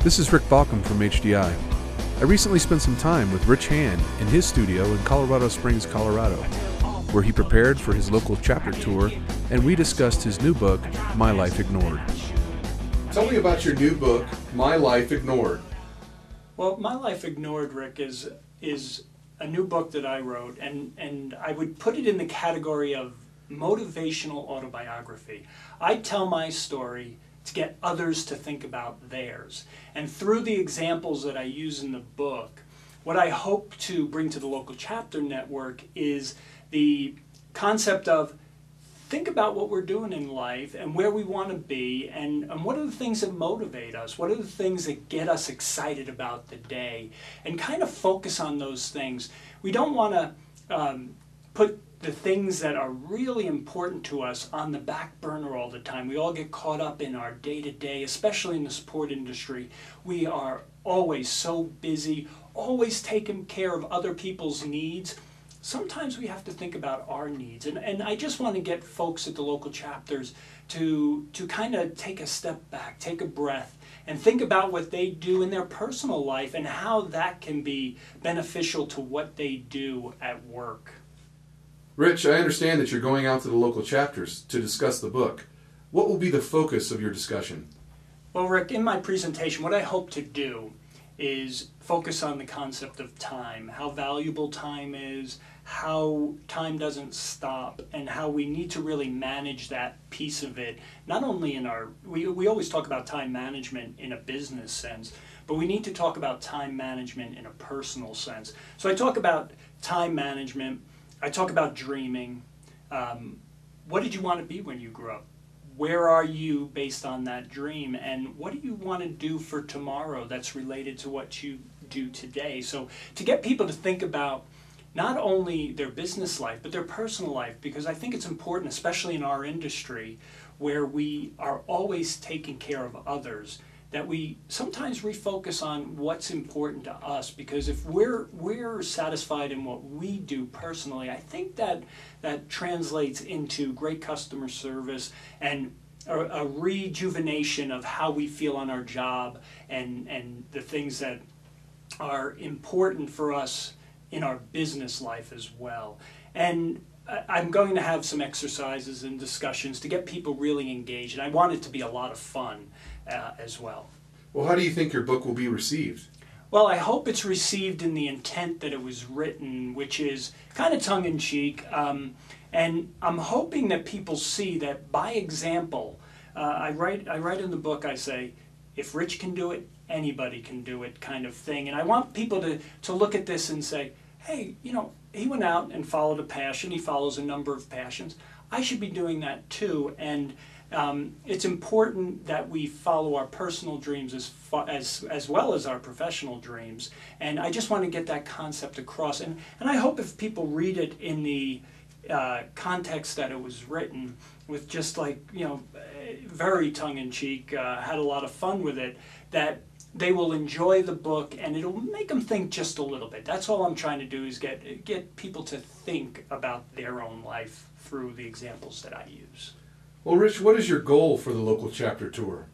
This is Rick Balcom from HDI. I recently spent some time with Rich Hand in his studio in Colorado Springs, Colorado, where he prepared for his local chapter tour, and we discussed his new book, My Life Ignored. Tell me about your new book, My Life Ignored. Well, My Life Ignored, Rick, is a new book that I wrote, and I would put it in the category of motivational autobiography. I tell my story to get others to think about theirs. And through the examples that I use in the book, what I hope to bring to the local chapter network is the concept of think about what we're doing in life and where we want to be, and what are the things that motivate us, what are the things that get us excited about the day, and kind of focus on those things. We don't want to put the things that are really important to us on the back burner all the time. We all get caught up in our day-to-day, especially in the support industry. We are always so busy, always taking care of other people's needs. Sometimes we have to think about our needs. And I just want to get folks at the local chapters to kind of take a step back, take a breath, and think about what they do in their personal life and how that can be beneficial to what they do at work. Rich, I understand that you're going out to the local chapters to discuss the book. What will be the focus of your discussion? Well, Rick, in my presentation, what I hope to do is focus on the concept of time, how valuable time is, how time doesn't stop, and how we need to really manage that piece of it. Not only in our, we always talk about time management in a business sense, but we need to talk about time management in a personal sense. So I talk about time management, I talk about dreaming. What did you want to be when you grew up? Where are you based on that dream? And what do you want to do for tomorrow that's related to what you do today? So to get people to think about not only their business life, but their personal life, because I think it's important, especially in our industry, where we are always taking care of others, that we sometimes refocus on what's important to us, because if we're satisfied in what we do personally, I think that translates into great customer service and a rejuvenation of how we feel on our job and the things that are important for us in our business life as well. And I'm going to have some exercises and discussions to get people really engaged, and I want it to be a lot of fun as well. Well, how do you think your book will be received? Well, I hope it's received in the intent that it was written, which is kind of tongue-in-cheek, and I'm hoping that people see that by example. I write in the book, I say, if Rich can do it, anybody can do it, kind of thing. And I want people to look at this and say, hey, you know, he went out and followed a passion. He follows a number of passions. I should be doing that too. And it's important that we follow our personal dreams as well as our professional dreams. And I just want to get that concept across. And I hope if people read it in the context that it was written, with just like, you know, very tongue-in-cheek, had a lot of fun with it, that they will enjoy the book and it'll make them think just a little bit. That's all I'm trying to do, is get people to think about their own life through the examples that I use. Well, Rich, what is your goal for the local chapter tour?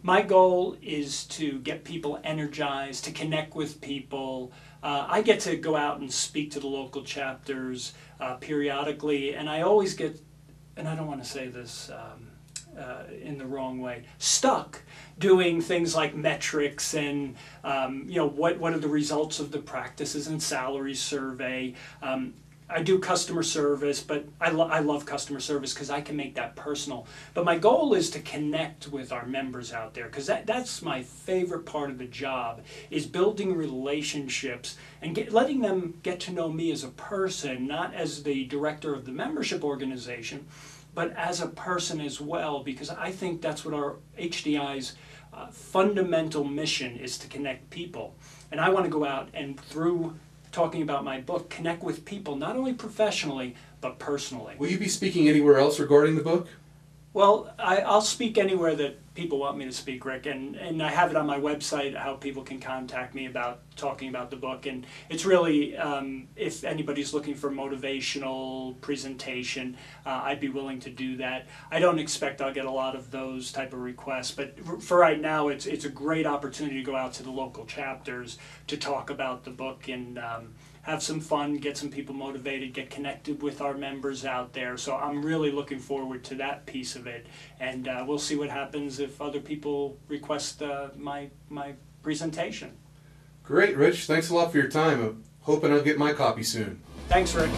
My goal is to get people energized, to connect with people. I get to go out and speak to the local chapters periodically, and I always get, and I don't want to say this in the wrong way, stuck doing things like metrics and you know, what are the results of the practices and salary survey. I do customer service, but I love customer service because I can make that personal. But my goal is to connect with our members out there, because that's my favorite part of the job, is building relationships and letting them get to know me as a person, not as the director of the membership organization, but as a person as well, because I think that's what our HDI's fundamental mission is, to connect people. And I want to go out and, through talking about my book, connect with people, not only professionally, but personally. Will you be speaking anywhere else regarding the book? Well, I'll speak anywhere that people want me to speak, Rick, and I have it on my website how people can contact me about talking about the book. And it's really, if anybody's looking for motivational presentation, I'd be willing to do that. I don't expect I'll get a lot of those type of requests, but for right now, it's a great opportunity to go out to the local chapters to talk about the book and have some fun, get some people motivated, get connected with our members out there. So I'm really looking forward to that piece of it, and we'll see what happens if other people request my presentation. Great, Rich. Thanks a lot for your time. I'm hoping I'll get my copy soon. Thanks, Rick.